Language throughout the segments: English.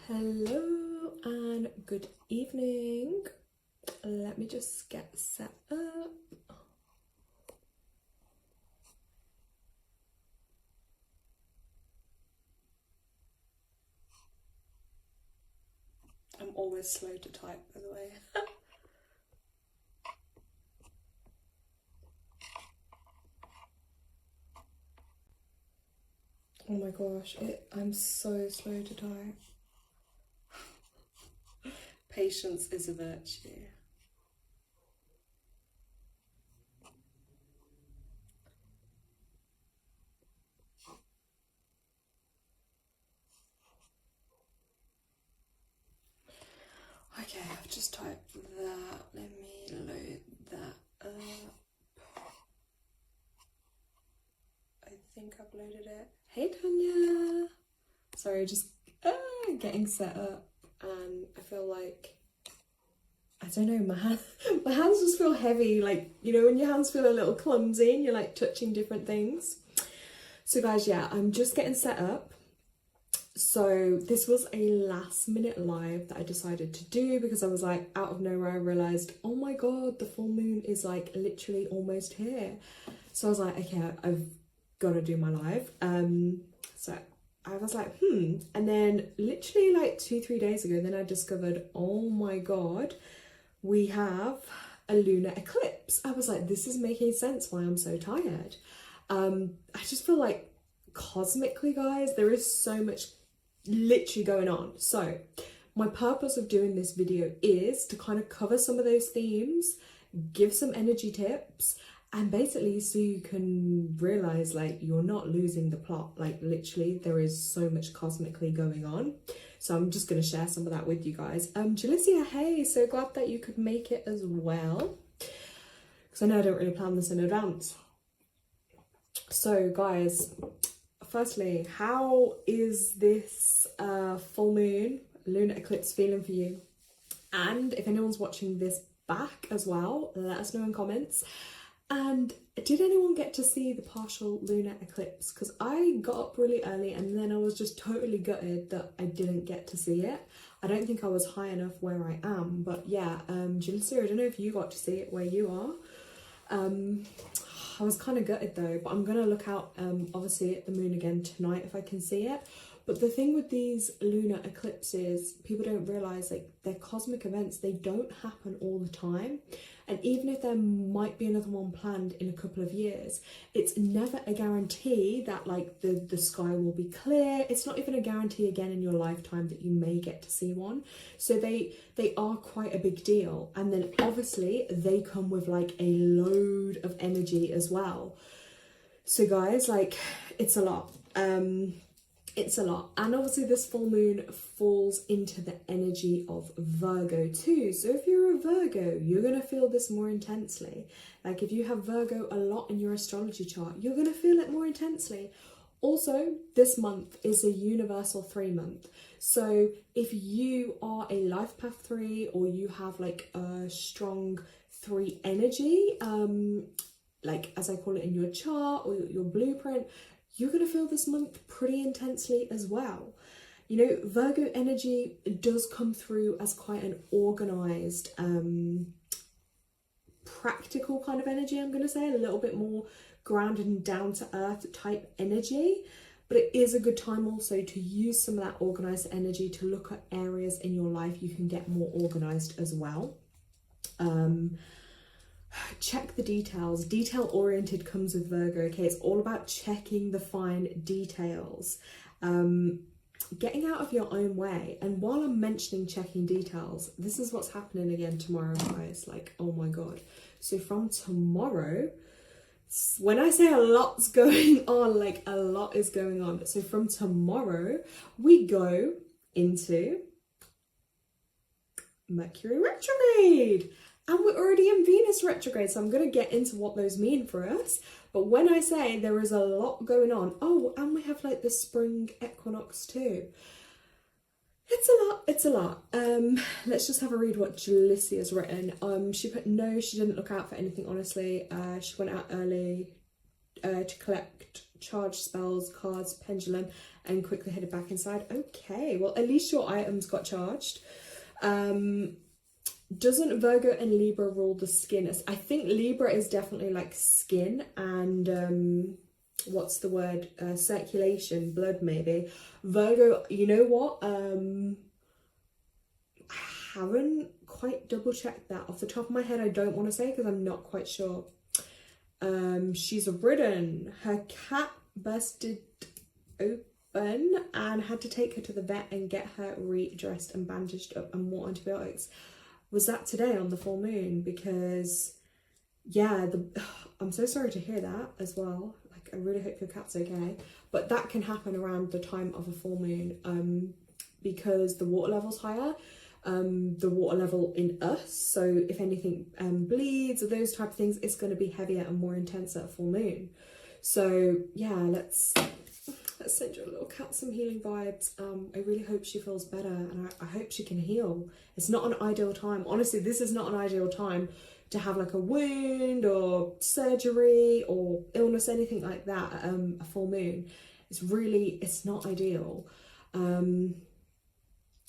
Hello and good evening. Let me just get set up. I'm always slow to type, by the way. Oh my gosh, I'm so slow to type. Patience is a virtue. Okay, I've just typed that. Let me load that up. I think I've loaded it. Hey Tanya! Sorry, just getting set up, and I feel like, I don't know, my hands just feel heavy, like, you know, when your hands feel a little clumsy and you're like touching different things. So guys, yeah, I'm just getting set up. So this was a last minute live that I decided to do because I was like, out of nowhere I realised, oh my god, the full moon is like literally almost here. So I was like, okay, I've got to do my live. So I was like, and then literally like 2-3 days ago, then I discovered, oh my god, we have a lunar eclipse. I was like, this is making sense why I'm so tired. I just feel like cosmically, guys, there is so much literally going on. So my purpose of doing this video is to kind of cover some of those themes, give some energy tips, and basically so you can realize like you're not losing the plot. Like literally there is so much cosmically going on. So I'm just going to share some of that with you guys. Jalicia, hey, so glad that you could make it as well, because I know I don't really plan this in advance. So guys, firstly, how is this full moon lunar eclipse feeling for you? And if anyone's watching this back as well, let us know in comments. And did anyone get to see the partial lunar eclipse? Because I got up really early and then I was just totally gutted that I didn't get to see it. I don't think I was high enough where I am, but yeah, Julissa, I don't know if you got to see it where you are. I was kind of gutted though, but I'm going to look out obviously at the moon again tonight if I can see it. But the thing with these lunar eclipses, people don't realise, like, they're cosmic events. They don't happen all the time. And even if there might be another one planned in a couple of years, it's never a guarantee that like the sky will be clear. It's not even a guarantee again in your lifetime that you may get to see one. So they are quite a big deal. And then obviously they come with like a load of energy as well. So guys, like, it's a lot. It's a lot. And obviously this full moon falls into the energy of Virgo too. So if you're a Virgo, you're going to feel this more intensely. Like if you have Virgo a lot in your astrology chart, you're going to feel it more intensely. Also, this month is a universal 3 month. So if you are a life path 3 or you have like a strong 3 energy, like as I call it in your chart or your blueprint, you're going to feel this month pretty intensely as well. You know, Virgo energy does come through as quite an organised, practical kind of energy, I'm going to say, a little bit more grounded and down to earth type energy. But it is a good time also to use some of that organised energy to look at areas in your life you can get more organised as well. Check the details. Detail oriented comes with Virgo, okay? It's all about checking the fine details, getting out of your own way. And while I'm mentioning checking details, this is what's happening again tomorrow, guys. Like, oh my god. So from tomorrow, when I say a lot's going on, like a lot is going on. So from tomorrow we go into Mercury retrograde. And we're already in Venus retrograde, so I'm going to get into what those mean for us. But when I say there is a lot going on, oh, and we have like the spring equinox too. It's a lot, it's a lot. Let's just have a read what Jalicia's written. She put, no, she didn't look out for anything, honestly. She went out early to collect charged spells, cards, pendulum, and quickly headed back inside. Okay, well, at least your items got charged. Doesn't Virgo and Libra rule the skin? I think Libra is definitely like skin and what's the word? Circulation, blood maybe. Virgo, you know what? I haven't quite double checked that. Off the top of my head, I don't want to say because I'm not quite sure. She's ridden. Her cat busted open and had to take her to the vet and get her redressed and bandaged up and more antibiotics. Was that today on the full moon? Because yeah, I'm so sorry to hear that as well. Like, I really hope your cat's okay. But that can happen around the time of a full moon, because the water level's higher. The water level in us, so if anything bleeds or those type of things, it's going to be heavier and more intense at a full moon. So yeah, let's send your little cat some healing vibes. I really hope she feels better, and I hope she can heal. It's not an ideal time, honestly. This is not an ideal time to have like a wound or surgery or illness, anything like that at a full moon. It's not ideal. Oh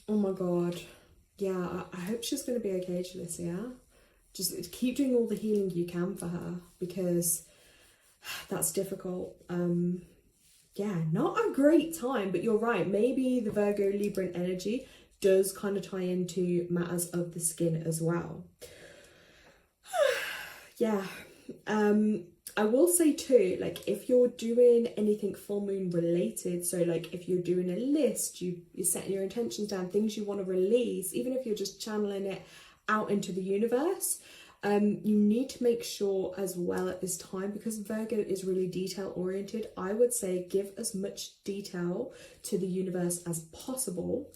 my god. Yeah, I hope she's going to be okay, Jalissa. Just keep doing all the healing you can for her, because that's difficult. Yeah, not a great time, but you're right. Maybe the Virgo Libran energy does kind of tie into matters of the skin as well. Yeah. I will say too, like, if you're doing anything full moon related, so like if you're doing a list, you're setting your intentions down, things you want to release, even if you're just channeling it out into the universe, you need to make sure as well at this time, because Virgo is really detail oriented, I would say give as much detail to the universe as possible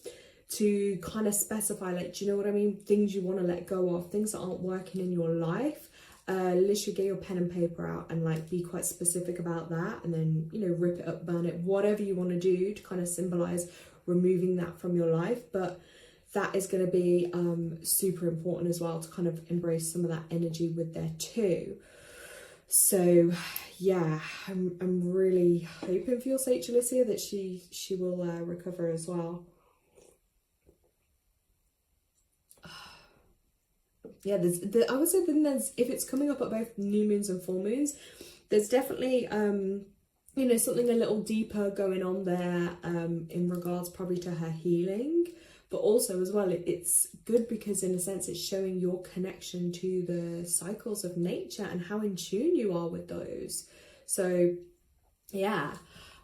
to kind of specify, like, do you know what I mean? Things you want to let go of, things that aren't working in your life. Literally get your pen and paper out and like be quite specific about that, and then, you know, rip it up, burn it, whatever you want to do to kind of symbolize removing that from your life. But that is going to be super important as well, to kind of embrace some of that energy with there too. So yeah, I'm really hoping for your sake, Alicia, that she will recover as well. Yeah, I would say then if it's coming up at both new moons and full moons, there's definitely you know, something a little deeper going on there in regards probably to her healing, but also as well it's good because in a sense it's showing your connection to the cycles of nature and how in tune you are with those. So yeah.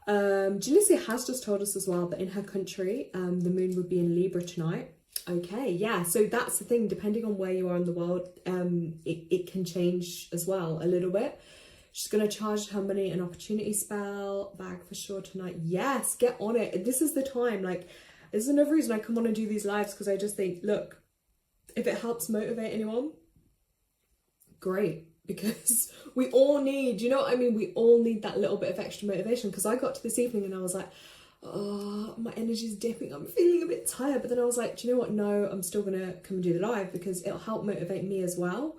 Jalissa has just told us as well that in her country the moon would be in Libra tonight. Okay, yeah, so that's the thing, depending on where you are in the world, it can change as well a little bit. She's going to charge her money an opportunity spell bag for sure tonight. Yes, get on it. This is the time. Like, this is another reason I come on and do these lives, because I just think, look, if it helps motivate anyone, great, because we all need, you know what I mean? We all need that little bit of extra motivation, because I got to this evening and I was like, oh, my energy's dipping, I'm feeling a bit tired, but then I was like, do you know what? No, I'm still gonna come and do the live because it'll help motivate me as well.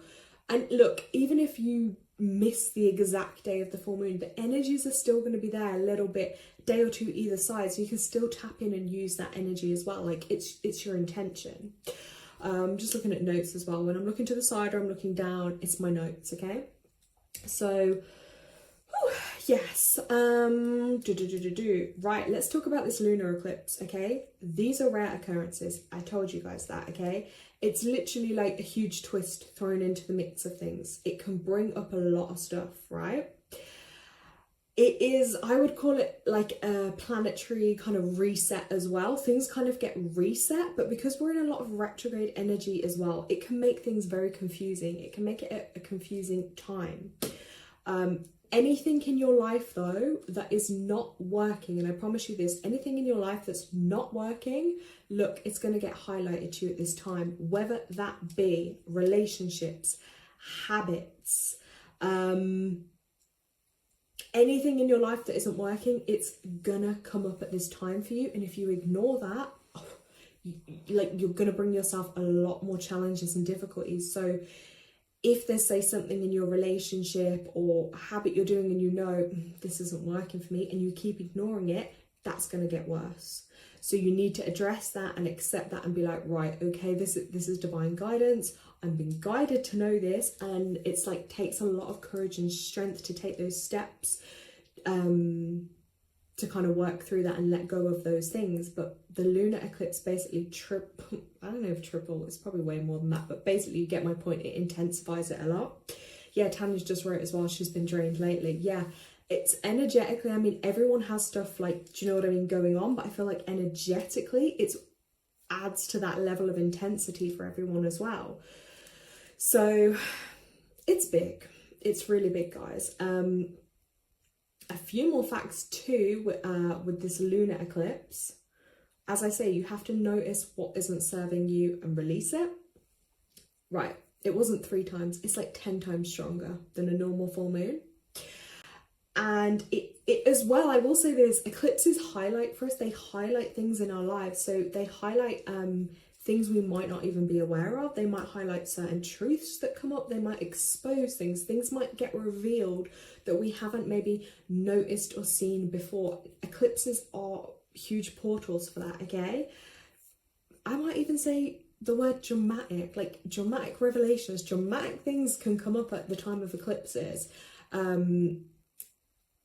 And look, even if you miss the exact day of the full moon, the energies are still going to be there a little bit, day or two either side, so you can still tap in and use that energy as well. Like, it's your intention. Just looking at notes as well, when I'm looking to the side or I'm looking down, it's my notes. Okay, so yes, right, let's talk about this lunar eclipse. Okay, these are rare occurrences, I told you guys that. Okay, it's literally like a huge twist thrown into the mix of things. It can bring up a lot of stuff, right? It is, I would call it like a planetary kind of reset as well. Things kind of get reset, but because we're in a lot of retrograde energy as well, it can make things very confusing. It can make it a confusing time. Anything in your life though that is not working, and I promise you this, anything in your life that's not working, look, it's going to get highlighted to you at this time, whether that be relationships, habits, anything in your life that isn't working, it's gonna come up at this time for you. And if you ignore that, like, you're gonna bring yourself a lot more challenges and difficulties. So if there's, say, something in your relationship or a habit you're doing and you know, this isn't working for me, and you keep ignoring it, that's going to get worse. So you need to address that and accept that and be like, right, okay, this is divine guidance. I'm being guided to know this. And it's like, takes a lot of courage and strength to take those steps, to kind of work through that and let go of those things. But the lunar eclipse basically I don't know if triple, it's probably way more than that, but basically you get my point, it intensifies it a lot. Yeah, Tanya's just wrote as well, she's been drained lately. Yeah, it's energetically, I mean, everyone has stuff like, do you know what I mean, going on, but I feel like energetically it adds to that level of intensity for everyone as well. So it's big, it's really big, guys. A few more facts too with this lunar eclipse. As I say, you have to notice what isn't serving you and release it. Right, it wasn't 3 times, it's like 10 times stronger than a normal full moon. And it as well, I will say this, eclipses highlight for us, they highlight things in our lives. So they highlight things we might not even be aware of. They might highlight certain truths that come up. They might expose things might get revealed that we haven't maybe noticed or seen before. Eclipses are huge portals for that, okay? I might even say the word dramatic, like dramatic revelations, dramatic things can come up at the time of eclipses.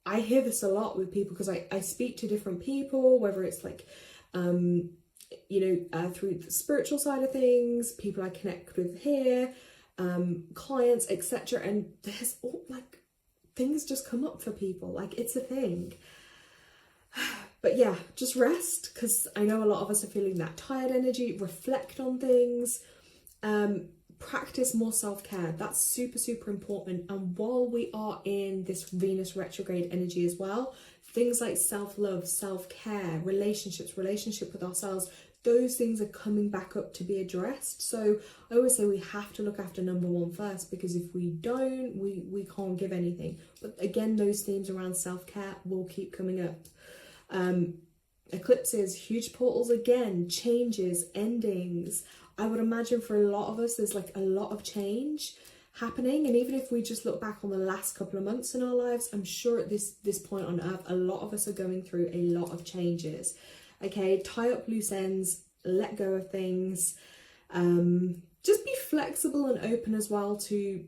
I hear this a lot with people because I speak to different people, whether it's like, through the spiritual side of things, people I connect with here, clients, etc. And there's all like things just come up for people, like it's a thing. But yeah, just rest, because I know a lot of us are feeling that tired energy. Reflect on things, practice more self-care. That's super, super important. And while we are in this Venus retrograde energy as well, things like self-love, self-care, relationship with ourselves, those things are coming back up to be addressed. So I always say we have to look after number 1 first, because if we don't, we can't give anything. But again, those themes around self-care will keep coming up. Eclipses, huge portals again, changes, endings. I would imagine for a lot of us, there's like a lot of change happening. And even if we just look back on the last couple of months in our lives, I'm sure at this point on earth, a lot of us are going through a lot of changes. Okay, tie up loose ends, let go of things. Just be flexible and open as well to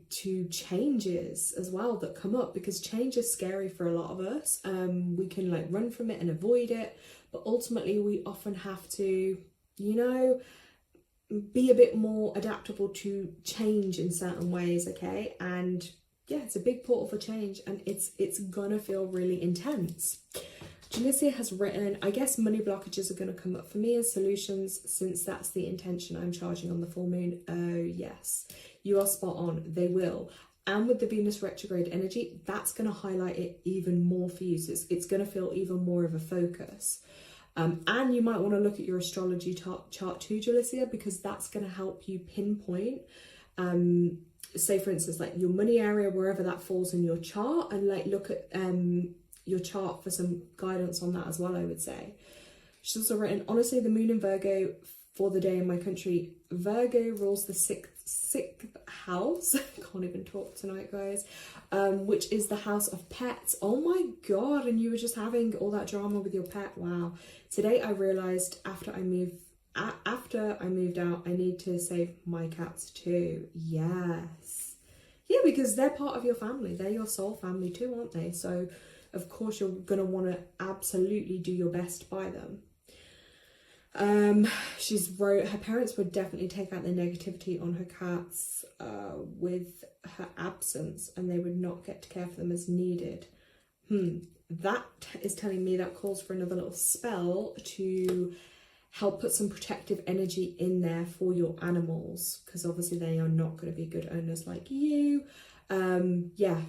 changes as well that come up, because change is scary for a lot of us. We can like run from it and avoid it, but ultimately we often have to, be a bit more adaptable to change in certain ways, okay? And yeah, it's a big portal for change, and it's gonna feel really intense. Janicia has written, I guess money blockages are going to come up for me as solutions, since that's the intention I'm charging on the full moon. Oh yes, you are spot on, they will. And with the Venus retrograde energy, that's going to highlight it even more for you. So it's going to feel even more of a focus. And you might want to look at your astrology chart too, Jalicia, because that's going to help you pinpoint, say for instance, like your money area, wherever that falls in your chart, and like look at your chart for some guidance on that as well, I would say. She's also written, honestly, the moon in Virgo for the day in my country. Virgo rules the sixth house. Can't even talk tonight, guys. Which is the house of pets. Oh my god, and you were just having all that drama with your pet. Wow. Today I realised after I moved out, I need to save my cats too. Yes. Yeah, because they're part of your family. They're your soul family too, aren't they? So of course you're going to want to absolutely do your best by them. She's wrote, her parents would definitely take out the negativity on her cats with her absence, and they would not get to care for them as needed. That is telling me that calls for another little spell to help put some protective energy in there for your animals, because obviously they are not going to be good owners like you. Yeah,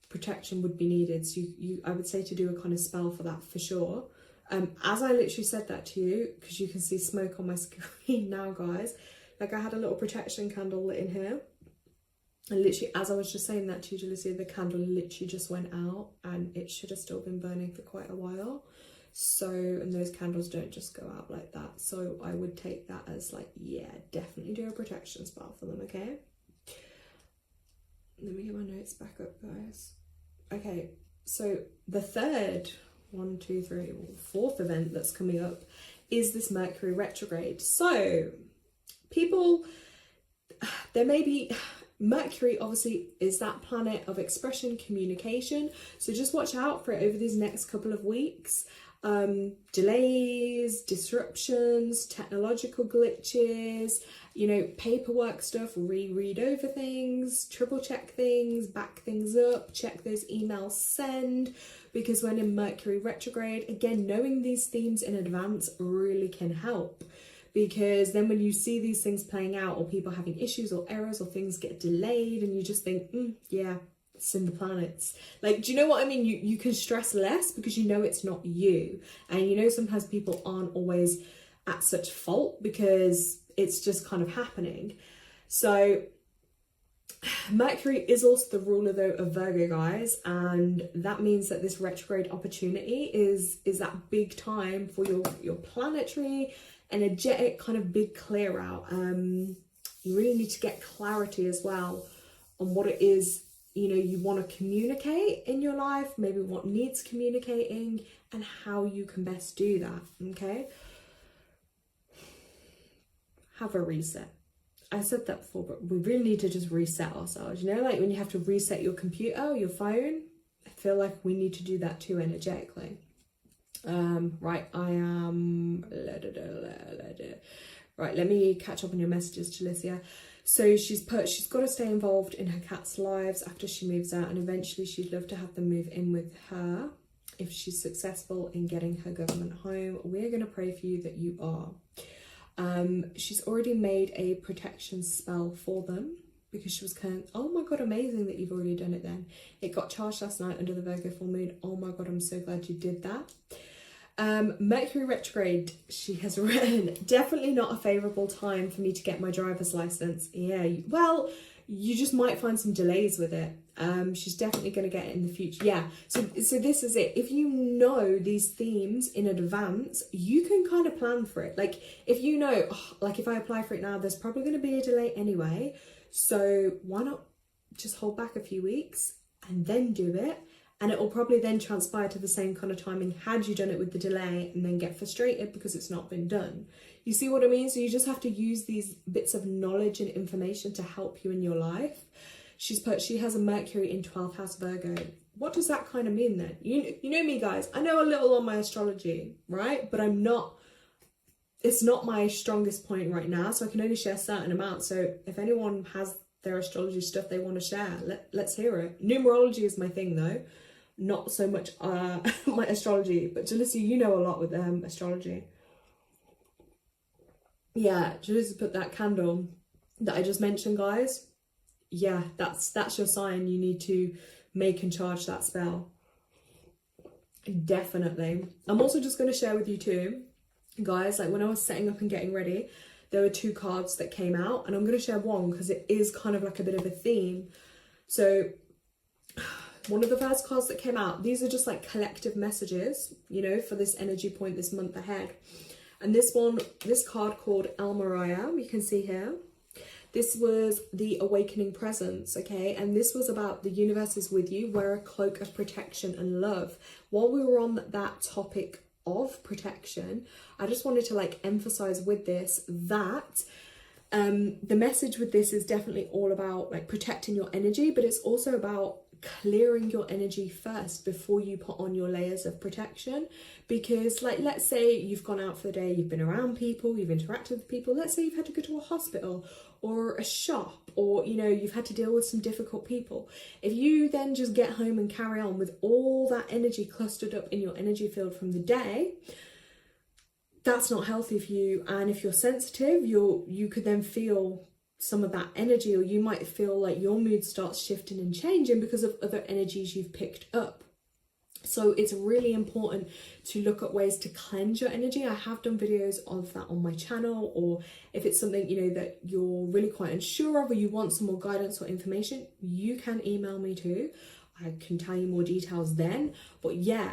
protection would be needed. So I would say to do a kind of spell for that for sure. As I literally said that to you, because you can see smoke on my screen now, guys, like I had a little protection candle lit in here, and literally as I was just saying that to you, Jalicia, the candle literally just went out, and it should have still been burning for quite a while. So, and those candles don't just go out like that, so I would take that as like, yeah, definitely do a protection spell for them, okay? let me get my notes back up, guys. Okay, so the third, one, two, three, fourth event that's coming up is this Mercury retrograde. So people, there may be, Mercury obviously is that planet of expression, communication. So just watch out for it over these next couple of weeks. Delays, disruptions, technological glitches, you know, paperwork stuff, reread over things, triple check things, back things up, check those emails send, because when in Mercury retrograde, again, knowing these themes in advance really can help, because then when you see these things playing out, or people having issues or errors or things get delayed, and you just think, yeah, it's in the planets. Like, do you know what I mean? You can stress less because you know it's not you. And you know, sometimes people aren't always at such fault because it's just kind of happening. So Mercury is also the ruler though of Virgo, guys, and that means that this retrograde opportunity is that big time for your planetary, energetic kind of big clear out. You really need to get clarity as well on what it is, you know, you want to communicate in your life, maybe what needs communicating, and how you can best do that. Okay, have a reset. I said that before, but we really need to just reset ourselves. You know, like when you have to reset your computer or your phone, I feel like we need to do that too energetically. Right, I am right, let me catch up on your messages, Jalicia. So she's got to stay involved in her cat's lives after she moves out, and eventually she'd love to have them move in with her if she's successful in getting her government home. We're going to pray for you that you are. She's already made a protection spell for them because she was kind of, oh my god, amazing that you've already done it then. It got charged last night under the Virgo full moon. Oh my god, I'm so glad you did that. Mercury retrograde, she has written, definitely not a favourable time for me to get my driver's license. Yeah, well, you just might find some delays with it. She's definitely going to get it in the future. Yeah, so this is it. If you know these themes in advance, you can kind of plan for it. Like if you know, like if I apply for it now, there's probably going to be a delay anyway. So why not just hold back a few weeks and then do it? And it will probably then transpire to the same kind of timing had you done it with the delay, and then get frustrated because it's not been done. You see what I mean? So you just have to use these bits of knowledge and information to help you in your life. She has a Mercury in 12th house Virgo. What does that kind of mean then? You know me, guys. I know a little on my astrology, right? But it's not my strongest point right now, so I can only share a certain amount. So if anyone has their astrology stuff they want to share, let's hear it. Numerology is my thing though. Not so much my astrology, but Jalissa, you know a lot with astrology. Yeah, Jalissa put that candle that I just mentioned, guys. Yeah, that's your sign. You need to make and charge that spell. Definitely. I'm also just going to share with you too, guys, like when I was setting up and getting ready, there were 2 cards that came out, and I'm going to share one because it is kind of like a bit of a theme. So one of the first cards that came out, these are just like collective messages, you know, for this energy point this month ahead. And this card called El Mariah, you can see here. This was the awakening presence, okay? And this was about the universe is with you, wear a cloak of protection and love. While we were on that topic of protection, I just wanted to like emphasize with this that the message with this is definitely all about like protecting your energy, but it's also about clearing your energy first before you put on your layers of protection. Because like, let's say you've gone out for the day, you've been around people, you've interacted with people, let's say you've had to go to a hospital or a shop, or you know, you've had to deal with some difficult people. If you then just get home and carry on with all that energy clustered up in your energy field from the day, that's not healthy for you. And if you're sensitive, you could then feel some of that energy, or you might feel like your mood starts shifting and changing because of other energies you've picked up. So it's really important to look at ways to cleanse your energy. I have done videos of that on my channel, or if it's something, you know, that you're really quite unsure of, or you want some more guidance or information, you can email me too. I can tell you more details then. But yeah,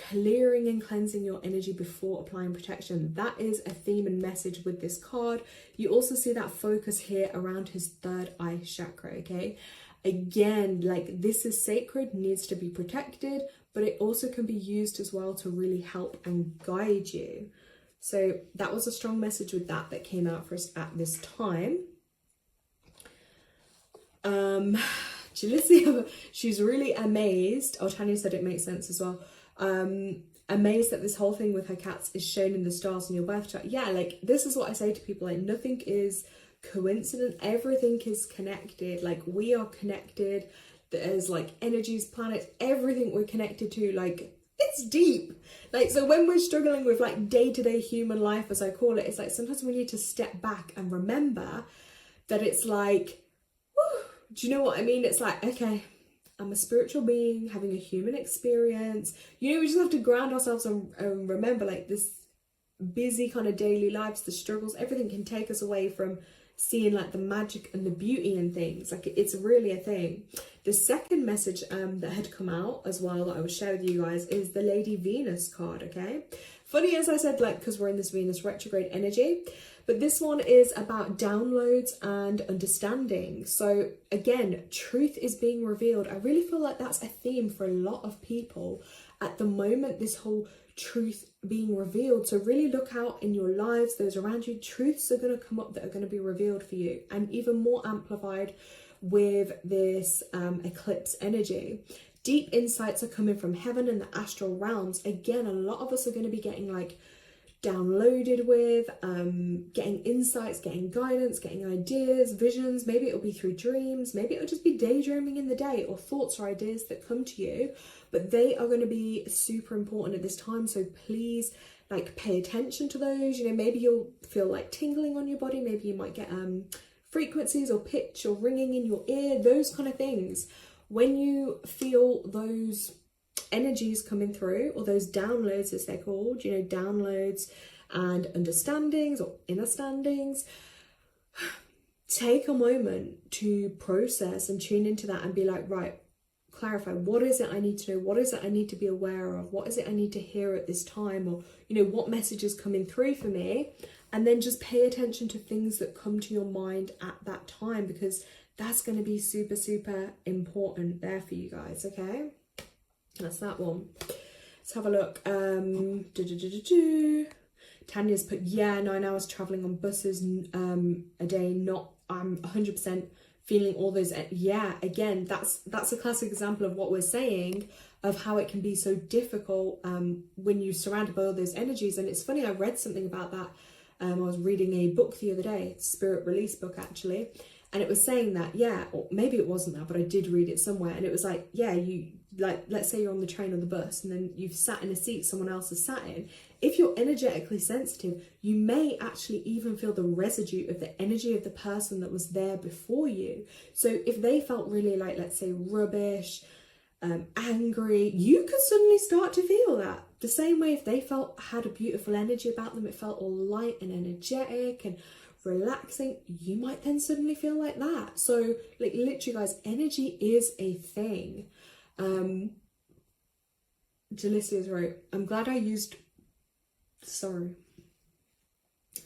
clearing and cleansing your energy before applying protection, that is a theme and message with this card. You also see that focus here around his third eye chakra, okay? again, like, this is sacred, needs to be protected, but it also can be used as well to really help and guide you. So that was a strong message with that came out for us at this time. She's really amazed. Oh, Tanya said it makes sense as well. Amazed that this whole thing with her cats is shown in the stars in your birth chart. Yeah, like, this is what I say to people, like, nothing is coincident, everything is connected. Like, we are connected. There's like energies, planets, everything we're connected to. Like, it's deep. Like, so when we're struggling with like day-to-day human life, as I call it, it's like sometimes we need to step back and remember that it's like, whew, do you know what I mean? It's like, okay, I'm a spiritual being having a human experience. You know, we just have to ground ourselves and remember, like, this busy kind of daily lives, the struggles, everything can take us away from seeing like the magic and the beauty in things. Like, it's really a thing. The second message that had come out as well that I will share with you guys is the Lady Venus card. Okay, funny, as I said, like, because we're in this Venus retrograde energy, but this one is about downloads and understanding. So again, truth is being revealed. I really feel like that's a theme for a lot of people at the moment, this whole truth being revealed. So really look out in your lives, those around you. Truths are going to come up that are going to be revealed for you, and even more amplified with this eclipse energy. Deep insights are coming from heaven and the astral realms. Again, a lot of us are going to be getting like downloaded with, getting insights, getting guidance, getting ideas, visions. Maybe it'll be through dreams, maybe it'll just be daydreaming in the day, or thoughts or ideas that come to you, but they are going to be super important at this time. So please, like, pay attention to those. You know, maybe you'll feel like tingling on your body, maybe you might get frequencies or pitch or ringing in your ear, those kind of things. When you feel those energies coming through, or those downloads as they're called, you know, downloads and understandings or understandings, take a moment to process and tune into that and be like, right, clarify, what is it I need to know? What is it I need to be aware of? What is it I need to hear at this time? Or, you know, what message is coming through for me? And then just pay attention to things that come to your mind at that time, because that's going to be super, super important there for you guys, okay? That's that one. Let's have a look. Tanya's put, yeah, 9 hours traveling on buses a day, not, I'm 100% feeling all those. Yeah, again, that's a classic example of what we're saying, of how it can be so difficult when you're surrounded by all those energies. And it's funny, I read something about that. I was reading a book the other day, Spirit Release book actually, and it was saying that, yeah, or maybe it wasn't that, but I did read it somewhere, and it was like, yeah, you, like, let's say you're on the train or the bus, and then you've sat in a seat someone else has sat in. If you're energetically sensitive, you may actually even feel the residue of the energy of the person that was there before you. So if they felt really like, let's say, rubbish, angry, you could suddenly start to feel that. The same way if they had a beautiful energy about them, it felt all light and energetic and relaxing, you might then suddenly feel like that. So, like, literally guys, energy is a thing. Delicia's right. I'm glad I used,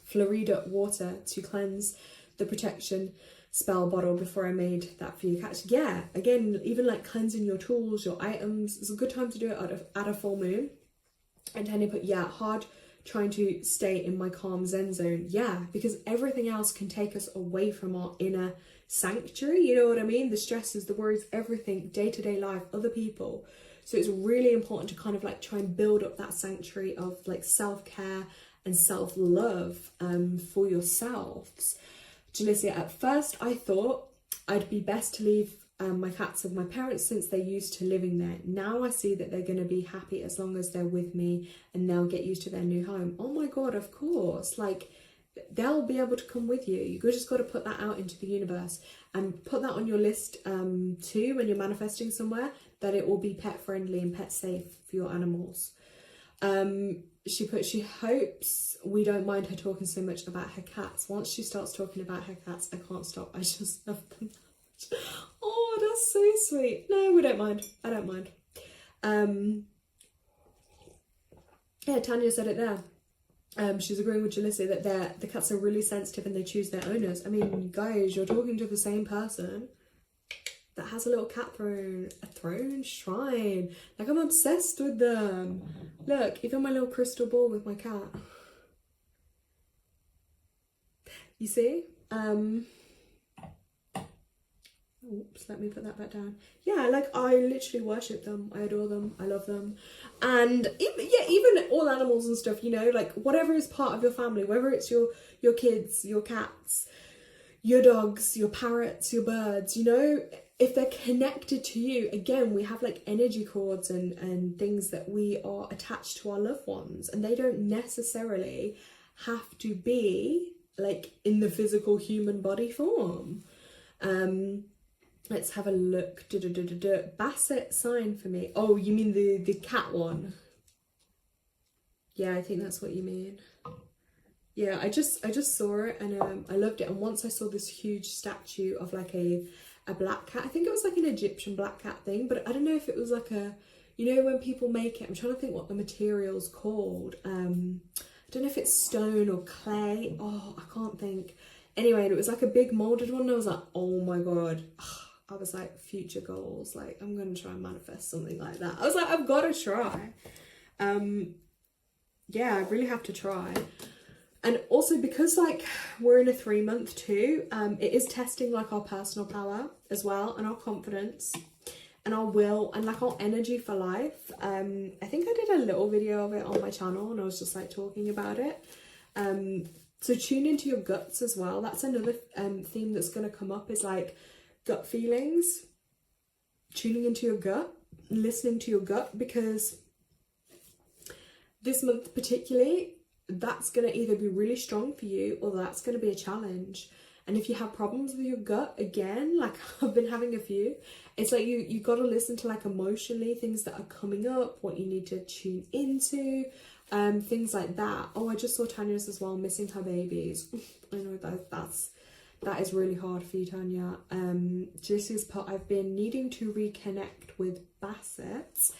Florida water to cleanse the protection spell bottle before I made that for you cats. Yeah, again, even like cleansing your tools, your items, it's a good time to do it at a full moon. And Tanya put, yeah, hard trying to stay in my calm zen zone. Yeah, because everything else can take us away from our inner sanctuary, you know what I mean? The stresses, the worries, everything, day-to-day life, other people. So it's really important to kind of like try and build up that sanctuary of like self-care and self-love for yourselves. Jalicia, at first I thought I'd be best to leave my cats with my parents since they're used to living there. Now I see that they're going to be happy as long as they're with me, and they'll get used to their new home. Oh my god, of course. Like, they'll be able to come with you. You just got to put that out into the universe and put that on your list too when you're manifesting somewhere, that it will be pet friendly and pet safe for your animals. She put, she hopes we don't mind her talking so much about her cats. Once she starts talking about her cats, I can't stop. I just love them. Oh, that's so sweet. No, we don't mind. I don't mind. Yeah, Tanya said it there. She's agreeing with Jalissa that the cats are really sensitive and they choose their owners. I mean, guys, you're talking to the same person. that has a little cat throne. A throne shrine. Like, I'm obsessed with them. Look, even my little crystal ball with my cat. You see? Oops, let me put that back down. Yeah, like, I literally worship them. I adore them. I love them. And even all animals and stuff, you know, like, whatever is part of your family, whether it's your kids, your cats, your dogs, your parrots, your birds, you know, if they're connected to you, again, we have like energy cords and things that we are attached to our loved ones, and they don't necessarily have to be like in the physical human body form. Let's have a look. Basset sign for me. Oh, you mean the cat one? Yeah, I think that's what you mean. Yeah, I just saw it, and I loved it. And once I saw this huge statue of like a black cat. I think it was like an Egyptian black cat thing, but I don't know if it was like a, you know, when people make it, I'm trying to think what the material's called. I don't know if it's stone or clay. Oh, I can't think. Anyway, and it was like a big molded one, and I was like, oh my god. I was like, future goals, like, I'm gonna try and manifest something like that. I was like, I've got to try. Yeah, I really have to try. And also, because like we're in a 3-month too, it is testing like our personal power as well, and our confidence and our will and like our energy for life. I think I did a little video of it on my channel, and I was just like talking about it. So tune into your guts as well. That's another theme that's going to come up, is like gut feelings, tuning into your gut, listening to your gut, because this month particularly, that's going to either be really strong for you or that's going to be a challenge. And if you have problems with your gut, again, like I've been having a few, it's like you got to listen to like emotionally things that are coming up, what you need to tune into, things like that. Oh, I just saw Tanya's as well, missing her babies. I know that is really hard for you, Tanya. Jalicia's put, I've been needing to reconnect with Basset.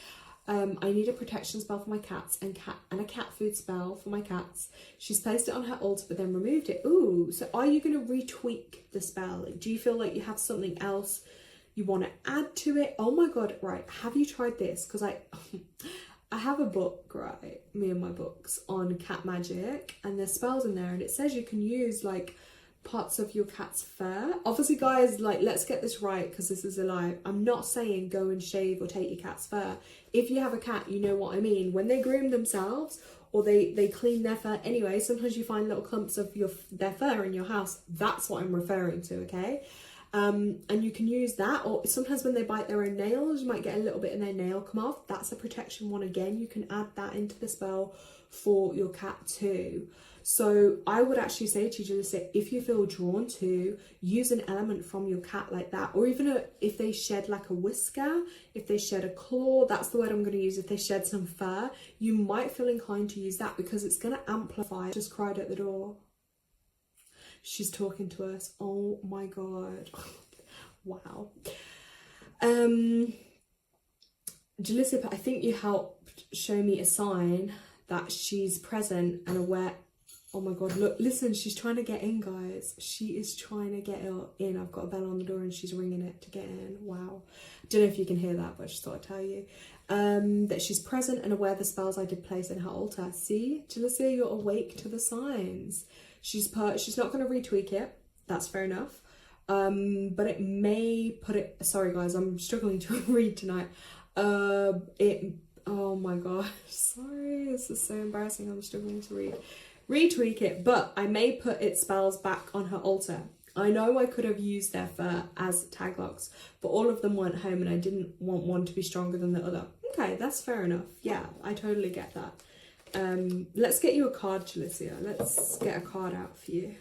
I need a protection spell for my cats and a cat food spell for my cats. She's placed it on her altar but then removed it. Ooh, so are you going to retweak the spell? Like, do you feel like you have something else you want to add to it? Oh my god, right, have you tried this? Because I have a book, right, me and my books, on cat magic, and there's spells in there, and it says you can use like parts of your cat's fur. Obviously, guys, like, let's get this right, because this is a live. I'm not saying go and shave or take your cat's fur. If you have a cat, you know what I mean. When they groom themselves or they clean their fur anyway, sometimes you find little clumps of their fur in your house. That's what I'm referring to, okay? And you can use that, or sometimes when they bite their own nails, you might get a little bit of their nail come off. That's a protection one again. You can add that into the spell for your cat too. So I would actually say to you, Jalissa, if you feel drawn to, use an element from your cat like that, or even if they shed like a whisker, if they shed a claw, that's the word I'm going to use. If they shed some fur, you might feel inclined to use that, because it's going to amplify. Just cried at the door. She's talking to us. Oh my god. Wow. Jalissa, I think you helped show me a sign that she's present and aware. Oh my god, look, listen, she's trying to get in, guys. She is trying to get in. I've got a bell on the door and she's ringing it to get in. Wow. Don't know if you can hear that, but I just thought I'd tell you. That she's present and aware of the spells I did place in her altar. See, Jalissa, you're awake to the signs. She's not going to retweak it. That's fair enough. But it may put it... Sorry, guys, I'm struggling to read tonight. Oh my gosh. Sorry, this is so embarrassing. I'm struggling to read. Retweak it, but I may put its spells back on her altar. I know I could have used their fur as tag locks, but all of them weren't home and I didn't want one to be stronger than the other. Okay, that's fair enough. Yeah, I totally get that. Let's get you a card, Jalissa. Let's get a card out for you.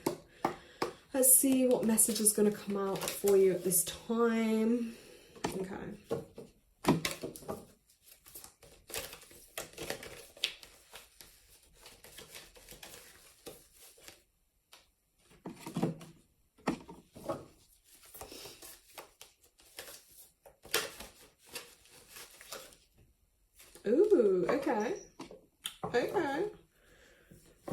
Let's see what message is going to come out for you at this time. Okay. Ooh, okay. Okay.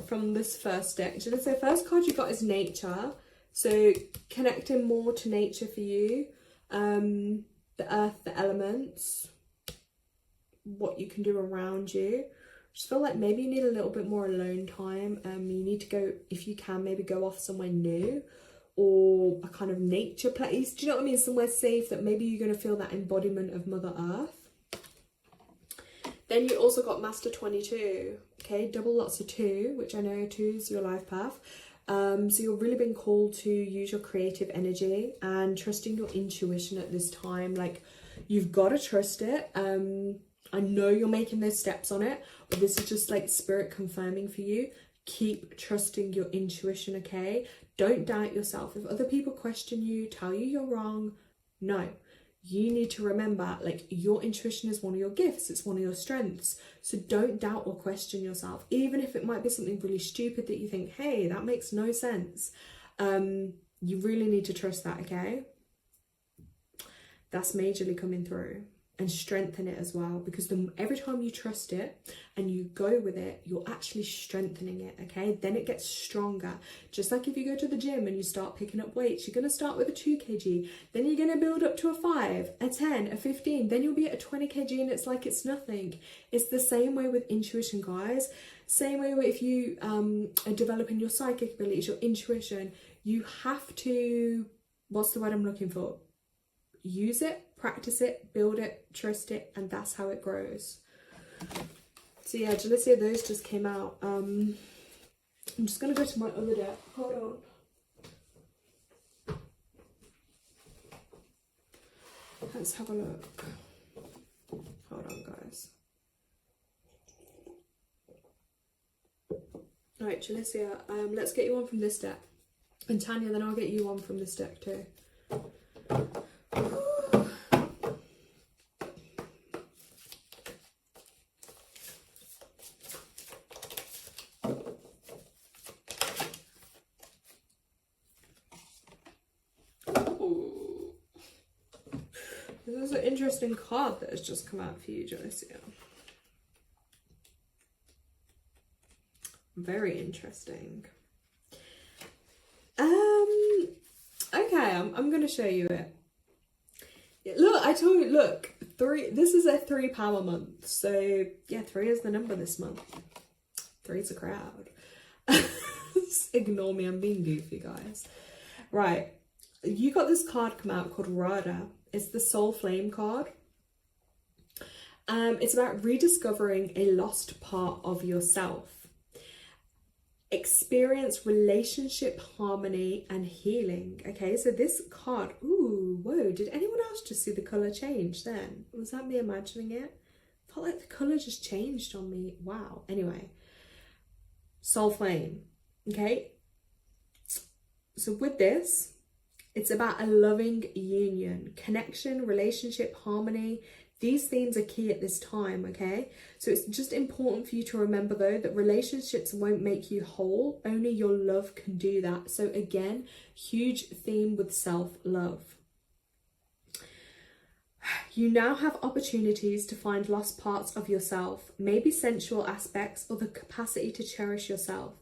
From this first deck, Jalissa, the first card you got is nature. So connecting more to nature for you. the earth, the elements, what you can do around you. Just feel like maybe you need a little bit more alone time. You need to go, if you can, maybe go off somewhere new, or a kind of nature place. Do you know what I mean? Somewhere safe that maybe you're going to feel that embodiment of Mother Earth. Then you also got Master 22, okay? Double lots of 2, which I know 2 is your life path. So you're really being called to use your creative energy and trusting your intuition at this time. Like, you've got to trust it. I know you're making those steps on it, but this is just like spirit confirming for you. Keep trusting your intuition, okay? Don't doubt yourself. If other people question you, tell you you're wrong, no. You need to remember, like, your intuition is one of your gifts. It's one of your strengths. So don't doubt or question yourself, even if it might be something really stupid that you think, hey, that makes no sense. You really need to trust that, okay? That's majorly coming through. And strengthen it as well, because every time you trust it and you go with it, you're actually strengthening it, okay? Then it gets stronger. Just like if you go to the gym and you start picking up weights, you're going to start with a 2 kg, then you're going to build up to a 5, a 10, a 15, then you'll be at a 20 kg and it's like it's nothing. It's the same way with intuition, guys. Same way if you are developing your psychic abilities, your intuition, you have to, what's the word I'm looking for? Use it, practice it, build it, trust it, and that's how it grows. So yeah, Jalicia, those just came out. I'm just gonna go to my other deck. Hold on. Let's have a look. Hold on, guys. Alright, Jalicia, let's get you one from this deck. And Tanya, then I'll get you one from this deck too. This is an interesting card that has just come out for you, Jalicia. Very interesting. Okay, I'm gonna show you it. Look, I told you, look, 3, this is a 3 power month. So yeah, 3 is the number this month. 3's a crowd. Ignore me, I'm being goofy, guys. Right, you got this card come out called Rada. It's the Soul Flame card. It's about rediscovering a lost part of yourself. Experience relationship harmony and healing. Okay, so this card, ooh, whoa, did anyone else just see the colour change then? Was that me imagining it? I felt like the colour just changed on me. Wow. Anyway, Soul Flame. Okay, so with this, it's about a loving union, connection, relationship, harmony. These themes are key at this time, okay? So it's just important for you to remember, though, that relationships won't make you whole. Only your love can do that. So again, huge theme with self-love. You now have opportunities to find lost parts of yourself, maybe sensual aspects or the capacity to cherish yourself.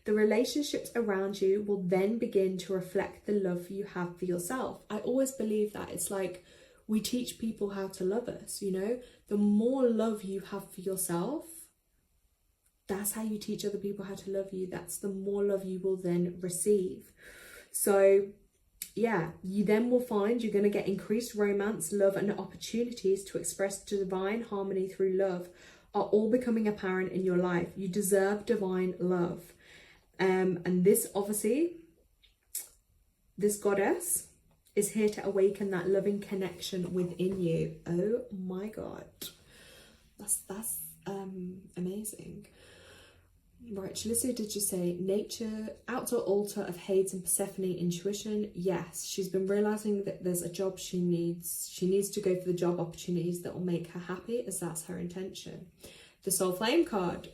The relationships around you will then begin to reflect the love you have for yourself. I always believe that. It's like, we teach people how to love us, you know? The more love you have for yourself, that's how you teach other people how to love you. That's the more love you will then receive. So yeah, you then will find you're going to get increased romance, love, and opportunities to express divine harmony through love are all becoming apparent in your life. You deserve divine love. And this, obviously, this goddess is here to awaken that loving connection within you. Oh my God. That's amazing. Right, Jalicia did just say nature, outdoor altar of Hades and Persephone intuition. Yes, she's been realizing that there's a job she needs. She needs to go for the job opportunities that will make her happy, as that's her intention. The Soul Flame card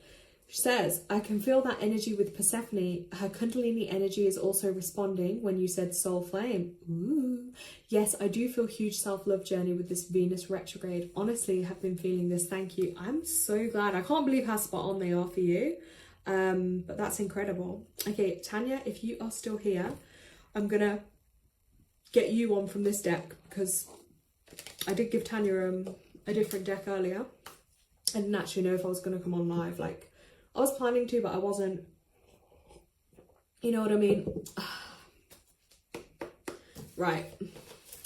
says, I can feel that energy with Persephone. Her Kundalini energy is also responding when you said Soul Flame. Ooh. Yes, I do feel huge self-love journey with this Venus retrograde. Honestly, have been feeling this. Thank you. I'm so glad. I can't believe how spot on they are for you. But that's incredible. Okay, Tanya, if you are still here, I'm gonna get you one from this deck, because I did give Tanya a different deck earlier. I didn't actually know if I was going to come on live. Like, I was planning to, but I wasn't. You know what I mean? Right.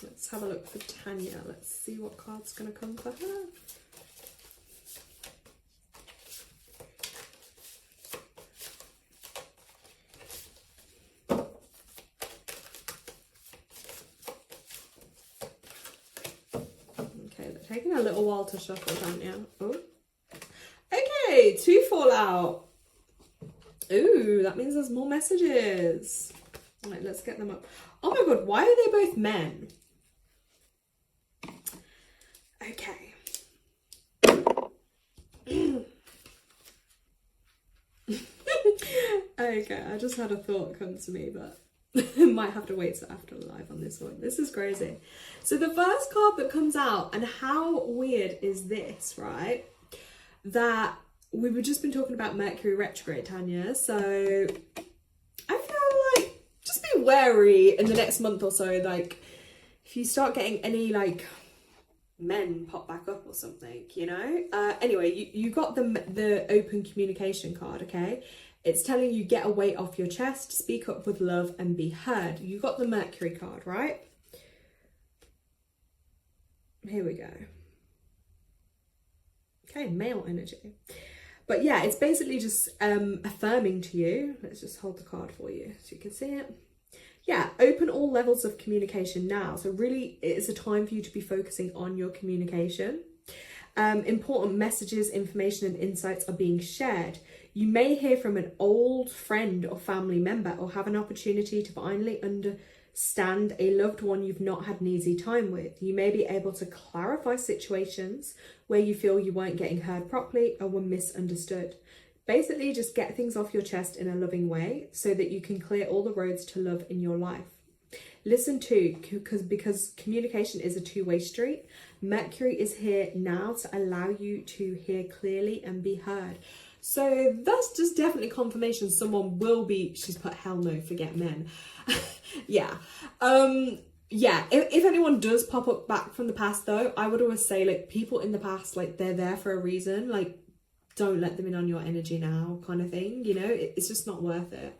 Let's have a look for Tanya. Let's see what card's going to come for her. Taking a little while to shuffle, Tanya. Oh. Okay, 2 fall out. Ooh, that means there's more messages. Right, let's get them up. Oh my god, why are they both men? Okay. Okay, I just had a thought come to me, but might have to wait till after live on this one. This is crazy. So the first card that comes out, and how weird is this, right? That we've just been talking about Mercury retrograde, Tanya. So I feel like just be wary in the next month or so. Like, if you start getting any like men pop back up or something, you know. Anyway, you got the open communication card, okay? It's telling you get a weight off your chest, speak up with love and be heard. You got the Mercury card, right? Here we go. Okay, male energy. But yeah, it's basically just affirming to you. Let's just hold the card for you so you can see it. Yeah, open all levels of communication now. So really, it's a time for you to be focusing on your communication. Important messages, information and insights are being shared. You may hear from an old friend or family member, or have an opportunity to finally understand a loved one you've not had an easy time with. You may be able to clarify situations where you feel you weren't getting heard properly or were misunderstood. Basically, just get things off your chest in a loving way so that you can clear all the roads to love in your life. Listen to, because communication is a two-way street. Mercury is here now to allow you to hear clearly and be heard. So that's just definitely confirmation someone will be, she's put hell no, forget men. Yeah. Yeah, if anyone does pop up back from the past though, I would always say like people in the past, like they're there for a reason. Like, don't let them in on your energy now kind of thing, you know, it's just not worth it.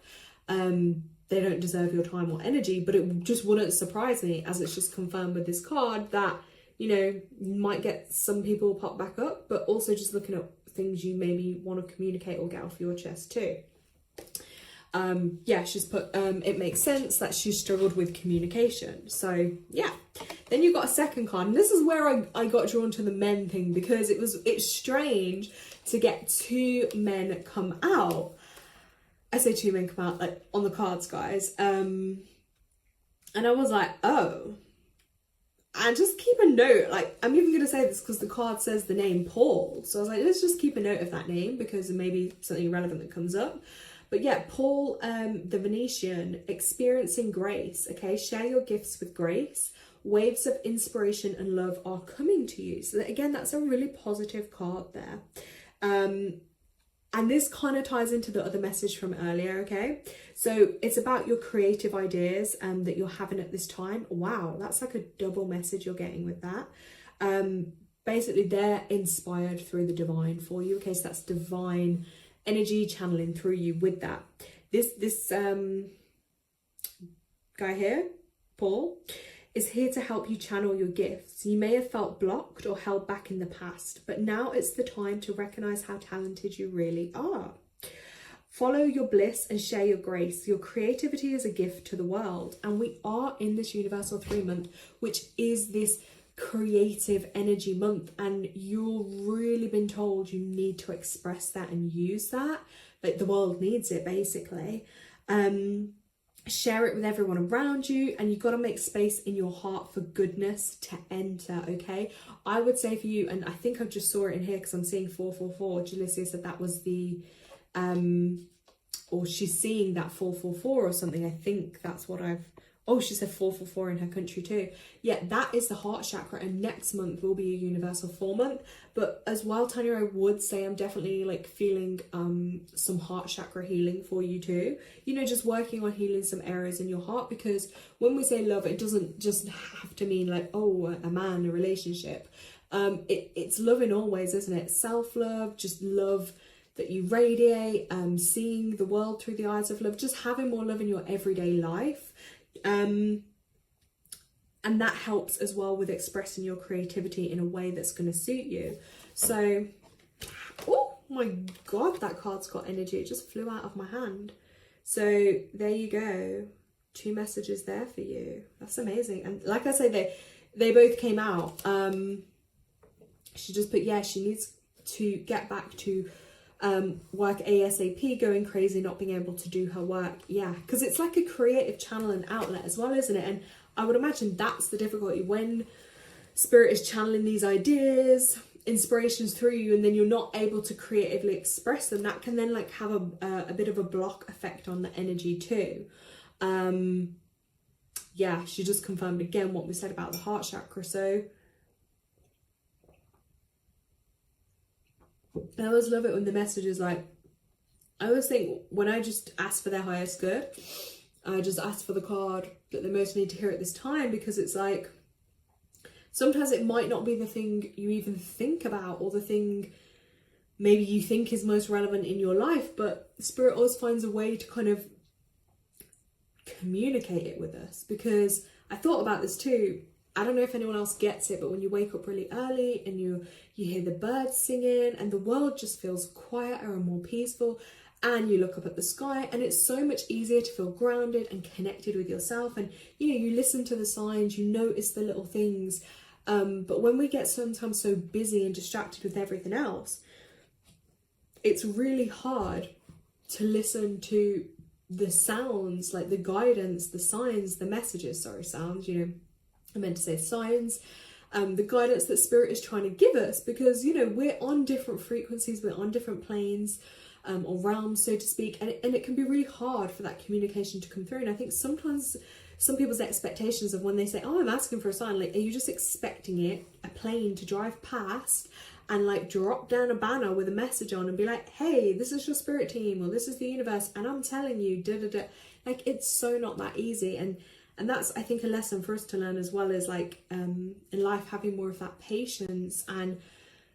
They don't deserve your time or energy, but it just wouldn't surprise me, as it's just confirmed with this card, that, you know, you might get some people pop back up, but also just looking at things you maybe want to communicate or get off your chest too. Yeah, she's put, it makes sense that she struggled with communication. So yeah, then you got a second card, and this is where I got drawn to the men thing, because it's strange to get 2 men come out. I say 2 men come out, like, on the cards, guys. And I was like, oh. And just keep a note, like, I'm even going to say this because the card says the name Paul. So I was like, let's just keep a note of that name, because there may be something relevant that comes up. But yeah, Paul, the Venetian, experiencing grace, okay? Share your gifts with grace. Waves of inspiration and love are coming to you. So that, again, that's a really positive card there. And this kind of ties into the other message from earlier, okay? So it's about your creative ideas that you're having at this time. Wow, that's like a double message you're getting with that. Basically, they're inspired through the divine for you, okay? So that's divine energy channeling through you with that. This guy here, Paul, is here to help you channel your gifts. You may have felt blocked or held back in the past, but now it's the time to recognize how talented you really are. Follow your bliss and share your grace. Your creativity is a gift to the world. And we are in this Universal 3 month, which is this creative energy month. And you've really been told you need to express that and use that. Like, the world needs it, basically. Share it with everyone around you, and you've got to make space in your heart for goodness to enter, okay? I would say for you, and I think I just saw it in here because I'm seeing 444. Julissa said that was the, or she's seeing that 444 or something. I think that's what I've Oh, she said 444 in her country too. Yeah, that is the heart chakra, and next month will be a universal 4 month. But as well, Tanya, I would say I'm definitely like feeling some heart chakra healing for you too. You know, just working on healing some areas in your heart, because when we say love, it doesn't just have to mean like, oh, a man, a relationship. It's love in all ways, isn't it? Self-love, just love that you radiate, seeing the world through the eyes of love, just having more love in your everyday life. And that helps as well with expressing your creativity in a way that's going to suit you. So, oh my god, that card's got energy. It just flew out of my hand. So there you go, 2 messages there for you. That's amazing. And like I say, they both came out. She just put, yeah, she needs to get back to work ASAP, going crazy, not being able to do her work. Yeah, because it's like a creative channel and outlet as well, isn't it? And I would imagine that's the difficulty when spirit is channeling these ideas, inspirations through you, and then you're not able to creatively express them. That can then like have a bit of a block effect on the energy too. Yeah, she just confirmed again what we said about the heart chakra. So I always love it when the message is like, I always think when I just ask for their highest good, I just ask for the card that they most need to hear at this time, because it's like, sometimes it might not be the thing you even think about, or the thing maybe you think is most relevant in your life, but spirit always finds a way to kind of communicate it with us. Because I thought about this too. I don't know if anyone else gets it, but when you wake up really early and you hear the birds singing and the world just feels quieter and more peaceful, and you look up at the sky and it's so much easier to feel grounded and connected with yourself, and you know, you listen to the signs, you notice the little things. But when we get sometimes so busy and distracted with everything else, it's really hard to listen to the sounds, like the guidance, the signs, the messages, sounds, you know, I meant to say signs, the guidance that spirit is trying to give us, because, you know, we're on different frequencies, we're on different planes, or realms, so to speak, and it can be really hard for that communication to come through. And I think sometimes some people's expectations of when they say, oh, I'm asking for a sign, like, are you just expecting a plane to drive past and like drop down a banner with a message on and be like, hey, this is your spirit team, or this is the universe, and I'm telling you, da da da. Like, it's so not that easy. And that's, I think, a lesson for us to learn as well, is like in life, having more of that patience and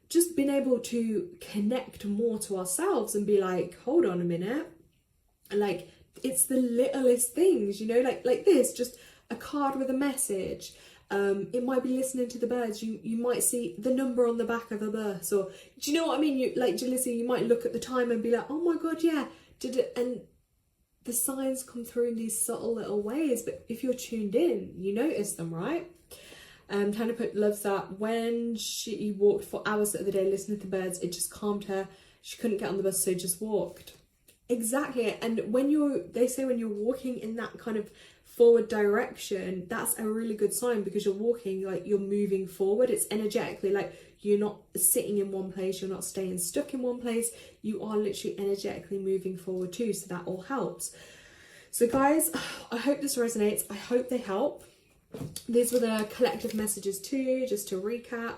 just being able to connect more to ourselves and be like, hold on a minute, like, it's the littlest things, you know, like this, just a card with a message. It might be listening to the birds. You might see the number on the back of a bus, or do you know what I mean? You like, Jalissa, you might look at the time and be like, oh my god, yeah, did it? And the signs come through in these subtle little ways, but if you're tuned in, you notice them, right? Tanya put, loves that. When she walked for hours the other day listening to the birds, it just calmed her. She couldn't get on the bus, so just walked. Exactly. And they say when you're walking in that kind of forward direction, that's a really good sign, because you're walking, like, you're moving forward. It's energetically like you're not sitting in one place, you're not staying stuck in one place, you are literally energetically moving forward too, so that all helps. So guys, I hope this resonates, I hope they help. These were the collective messages too, just to recap: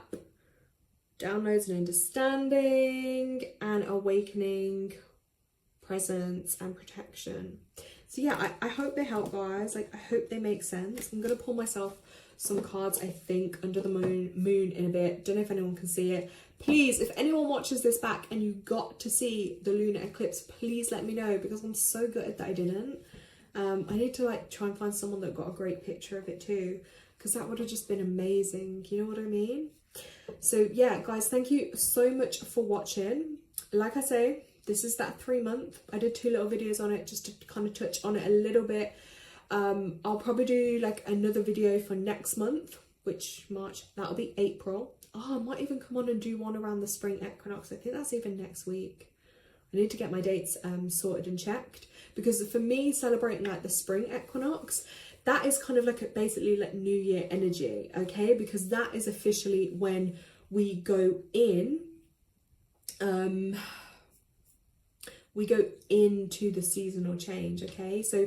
downloads and understanding, and awakening, presence and protection. So yeah, I hope they help, guys. Like, I hope they make sense. I'm gonna pull myself some cards, I think, under the moon in a bit. Don't know if anyone can see it. Please, if anyone watches this back and you got to see the lunar eclipse, please let me know, because I'm so gutted that I didn't. I need to like try and find someone that got a great picture of it too, because that would have just been amazing. You know what I mean? So yeah, guys, thank you so much for watching. Like I say, this is that 3 month. I did 2 little videos on it just to kind of touch on it a little bit. I'll probably do like another video for next month, which March, that'll be April. Oh, I might even come on and do one around the spring equinox. I think that's even next week. I need to get my dates sorted and checked, because for me, celebrating like the spring equinox, that is kind of like basically like New Year energy, okay? Because that is officially when we go in, we go into the seasonal change, okay? So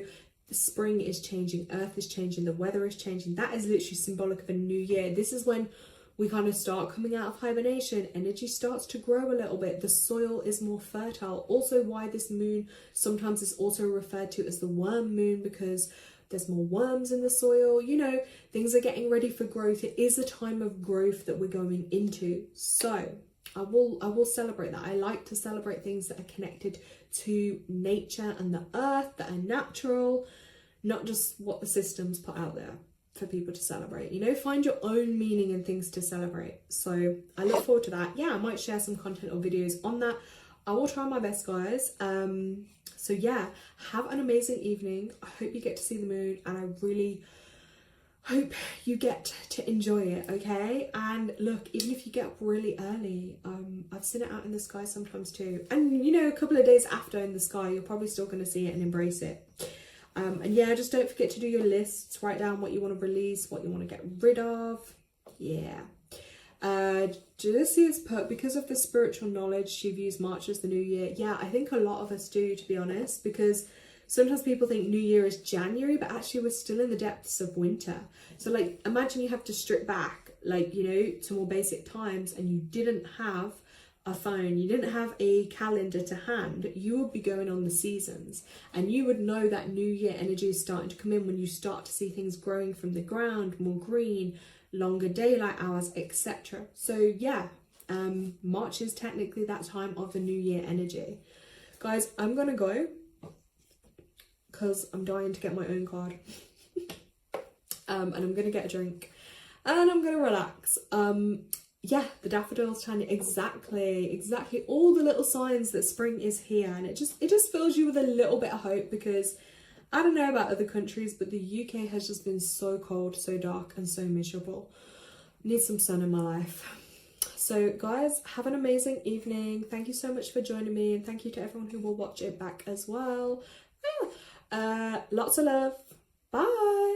spring is changing, earth is changing, the weather is changing. That is literally symbolic of a new year. This is when we kind of start coming out of hibernation, energy starts to grow a little bit, the soil is more fertile. Also why this moon sometimes is also referred to as the worm moon, because there's more worms in the soil, you know, things are getting ready for growth. It is a time of growth that we're going into. So I will celebrate that. I like to celebrate things that are connected to nature and the earth, that are natural, not just what the systems put out there for people to celebrate. You know, find your own meaning and things to celebrate. So I look forward to that. Yeah, I might share some content or videos on that. I will try my best, guys. So yeah, have an amazing evening. I hope you get to see the moon, and I really hope you get to enjoy it, okay? And look, even if you get up really early, I've seen it out in the sky sometimes too. And you know, a couple of days after in the sky, you're probably still going to see it and embrace it. And yeah, just don't forget to do your lists. Write down what you want to release, what you want to get rid of. Yeah. Jalisia's put, because of the spiritual knowledge, she views March as the new year. Yeah, I think a lot of us do, to be honest, because sometimes people think New Year is January, but actually we're still in the depths of winter. So like, imagine you have to strip back, like, you know, to more basic times, and you didn't have a phone, you didn't have a calendar to hand. You would be going on the seasons, and you would know that New Year energy is starting to come in when you start to see things growing from the ground, more green, longer daylight hours, etc. So yeah, March is technically that time of the New Year energy. Guys, I'm gonna go because I'm dying to get my own card. And I'm gonna get a drink and I'm gonna relax. Yeah, the daffodils tiny, exactly all the little signs that spring is here, and it just fills you with a little bit of hope, because I don't know about other countries, but the UK has just been so cold, so dark, and so miserable. Need some sun in my life. So guys, have an amazing evening. Thank you so much for joining me, and thank you to everyone who will watch it back as well. Lots of love. Bye.